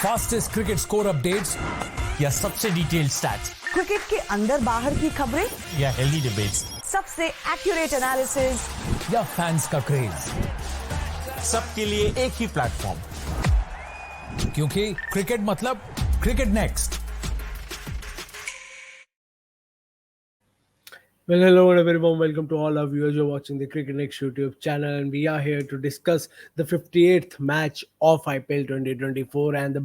Fastest cricket score updates या सबसे detailed stats cricket के अंदर बाहर की खबरें या हेल्दी डिबेट्स, सबसे एक्यूरेट एनालिसिस या फैंस का क्रेज, सबके लिए एक ही प्लेटफॉर्म, क्योंकि क्रिकेट मतलब cricket next. Well, hello and a very warm welcome to all our viewers who are watching the Cricket Next YouTube channel, and we are here to discuss the 58th match of IPL 2024. And the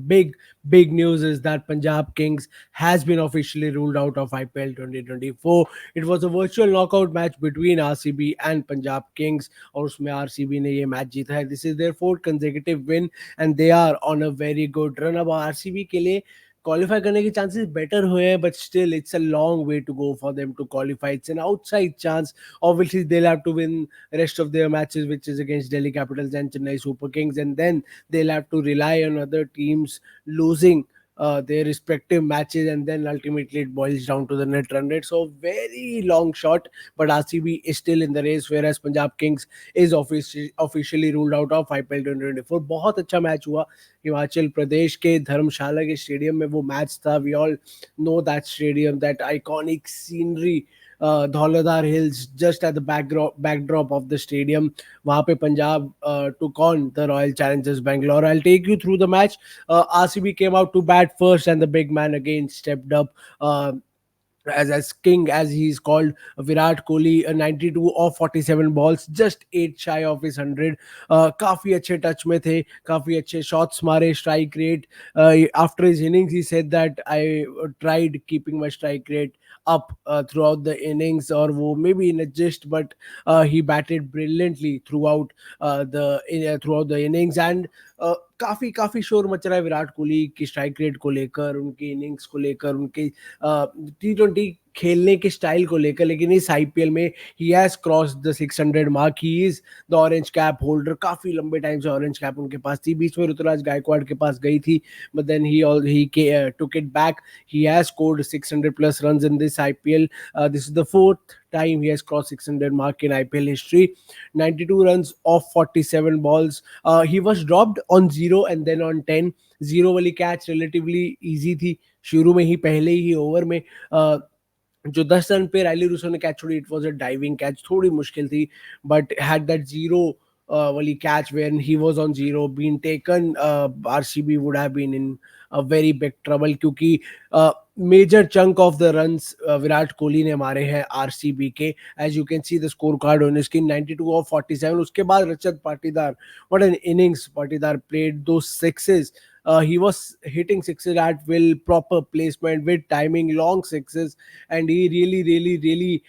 big news is that Punjab Kings has been officially ruled out of IPL 2024. It was a virtual knockout match between RCB and Punjab Kings, और उसमें RCB ने ये match जीता है. This is their fourth consecutive win, and they are on a very good run. अब RCB के लिए qualify करने के चांसेस बेटर हुए हैं, but still it's a long way to go for them to qualify. It's an outside chance. Obviously they'll have to win rest of their matches, which is against Delhi Capitals and Chennai Super Kings, and then they'll have to rely on other teams losing their respective matches, and then ultimately it boils down to the net run rate. So very long shot, but RCB is still in the race, whereas Punjab Kings is officially ruled out of IPL 2024. बहुत अच्छा match हुआ हिमाचल प्रदेश के धर्मशाला के stadium में वो match था. We all know that stadium, that iconic scenery, Dhauladhar hills just at the backdrop of the stadium. वहाँ पे Punjab took on the Royal Challengers Bangalore. I'll take you through the match. RCB came out to bat first, and the big man again stepped up. As king, as he's called, Virat Kohli, 92 of 47 balls, just 8 shy of his 100. काफी अच्छे touch में थे, काफी अच्छे shots मारे. Strike rate, after his innings he said that I tried keeping my strike rate up throughout the innings, or वो maybe in a gist, but he batted brilliantly throughout the innings. And काफी काफी शोर much रहा है विराट कोहली की strike rate को लेकर, उनकी इनिंग्स को लेकर, उनकी टी20 खेलने के स्टाइल को लेकर. लेकिन इस आईपीएल में he has crossed the 600 mark. He is the orange cap holder. काफी लंबे टाइम से ऑरेंज कैप उनके पास थी. बीच में ऋतुराज गायकवाड़ के पास गई थी, बट देन ही took it back. He has scored 600 plus runs in this IPL. This is the fourth time he has crossed 600 mark in IPL history. 92 runs off 47 balls. He was dropped on 0 and then on 10. 0 वाली catch relatively easy थी शुरू में ही, पहले ही over में. जो 10 run पे Rilee Rousseau ने catch छोड़ी, it was a diving catch, थोड़ी मुश्किल थी, but had that 0 wali catch when he was on 0 been taken, RCB would have been in a very big trouble, क्योंकि major chunk of the runs Virat Kohli ने मारे हैं RCB के. as you can see the scorecard on screen, 92 of 47. उसके बाद Rajat Patidar, what an innings Patidar played. Those sixes, he was hitting sixes at will, proper placement with timing, long sixes, and he really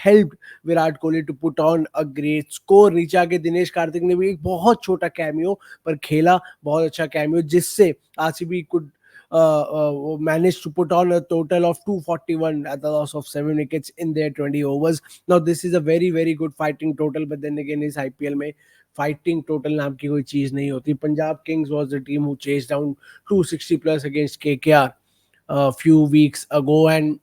helped Virat Kohli to put on a great score. नीचे आके दिनेश कार्तिक ने भी एक बहुत छोटा cameo पर खेला, बहुत अच्छा कैमियो, जिससे RCB could managed to put on a total of 241 at the loss of 7 wickets in their 20 overs. Now this is a very good fighting total, but then again इस IPL में fighting total नाम की कोई चीज नहीं होती. Punjab Kings was the team who chased down 260 plus against KKR a few weeks ago, and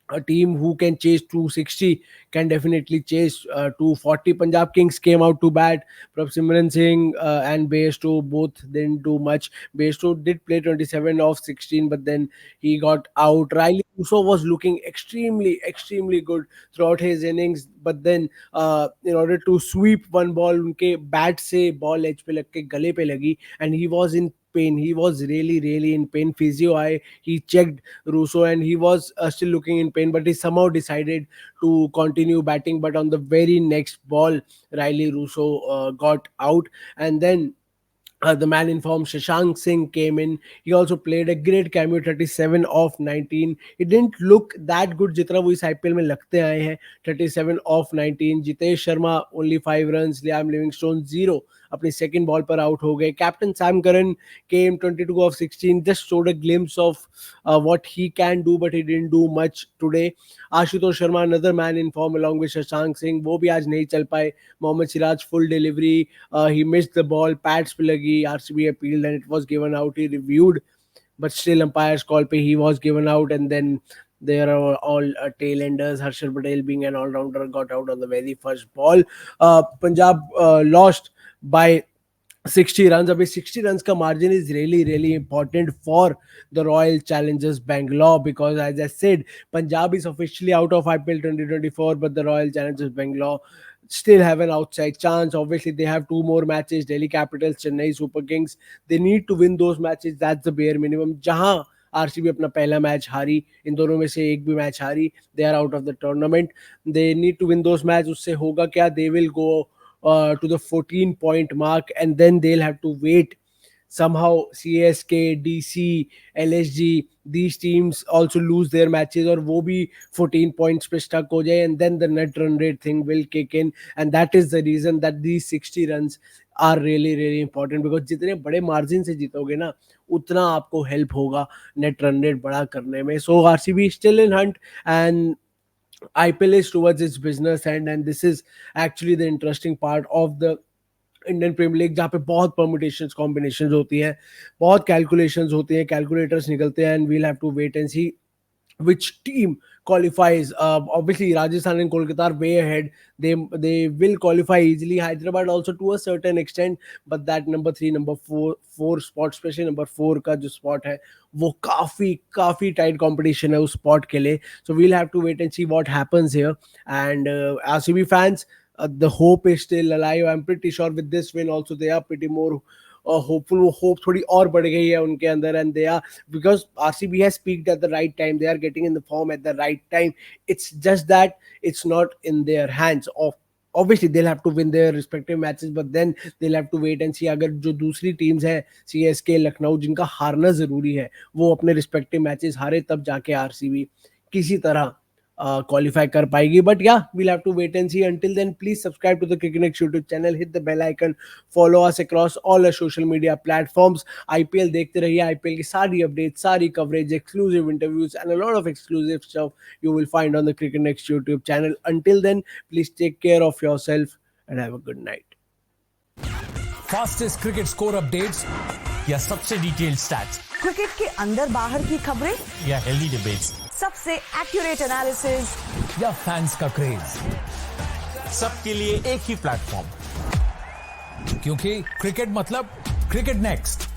a team who can chase 260 can definitely chase 240. Punjab Kings came out to bat. Simran Singh and Bairstow both didn't do much. Bairstow did play 27 of 16, but then he got out. Riley Russo was looking extremely good throughout his innings, but then in order to sweep one ball, उनके bat से ball edge पे लग के गले पे लगी, and he was in pain. He was really in pain. Physio eye, he checked Russo, and he was still looking in pain, but he somehow decided to continue batting. But on the very next ball, Riley Russo got out, and then the man in form Shashank Singh came in. He also played a great cameo, 37 of 19. He didn't look that good जितना वो इस IPL में लगते आए हैं. 37 of 19. Jitesh Sharma only 5 runs. Liam Livingstone 0 अपनी second ball पर out हो गए. Captain Sam Curran came 22 of 16, just showed a glimpse of what he can do, but he didn't do much today. Ashutosh Sharma, another man in form along with Shashank Singh, वो भी आज नहीं चल पाए. Mohammad Siraj full delivery, he missed the ball, pads पे लगी. RCB appealed and it was given out. He reviewed, but still umpire's call पे he was given out. And then there are all tail enders. Harshal Patel, being an all-rounder, got out on the very first ball. Punjab lost by 60 runs. अभी 60 runs का margin is really important for the Royal Challengers Bangalore, because as I said, Punjab is officially out of IPL 2024, but the Royal Challengers Bangalore still have an outside chance. Obviously, they have two more matches: Delhi Capitals, Chennai Super Kings. They need to win those matches. That's the bare minimum. जहां RCB अपना पहला match हारी, इन दोनों में से एक भी match हारी, they are out of the tournament. They need to win those match. उससे होगा क्या? They will go to the 14-point mark, and then they'll have to wait. Somehow CSK, DC, LSG, these teams also lose their matches और वो भी 14 points पे stuck हो जाए, and then the net run rate thing will kick in, and that is the reason that these 60 runs are really important, because जितने बड़े margin से जीतोगे ना, उतना आपको help होगा net run rate बड़ा करने में. So RCB is still in hunt, and IPL is towards its business end, and this is actually the interesting part of the Indian premier league, जहाँ पे बहुत परमुटेशंस कॉम्बिनेशंस होती हैं, बहुत कैलकुलेशंस होती हैं, कैलकुलेटर्स निकलते हैं, and we'll have to wait and see which team qualifies. Obviously Rajasthan and Kolkata are way ahead. They will qualify easily. Hyderabad also to a certain extent, but that number 3 number 4 spot, especially number 4 का जो spot है, वो काफी tight competition है उस spot के लिए. So we'll have to wait and see what happens here. And RCB fans, the hope is still alive. I'm pretty sure with this win also they are pretty more hopeful. वो hope थोड़ी और बढ़ गई है उनके अंदर, and they are, because RCB has peaked at the right time. They are getting in the form at the right time. It's just that it's not in their hands. Obviously they'll have to win their respective matches, but then they'll have to wait and see. अगर जो दूसरी teams हैं, CSK, Lucknow, जिनका हारना जरूरी है, वो अपने respective matches हारे, तब जाके RCB किसी तरह qualify कर पाएगी. But yeah, we'll have to wait and see. Until then, please subscribe to the Cricketnex YouTube channel, hit the bell icon, follow us across all our social media platforms. IPL देखते रहिए. IPL की सारी updates, सारी coverage, exclusive interviews, and a lot of exclusive stuff you will find on the Cricketnex YouTube channel. Until then, please take care of yourself and have a good night. Fastest cricket score updates या सबसे detailed stats cricket के अंदर बाहर की खबरें, या healthy debates, सबसे accurate analysis, या फैंस का क्रेज, सबके लिए एक ही प्लेटफॉर्म. क्योंकि क्रिकेट मतलब क्रिकेट नेक्स्ट.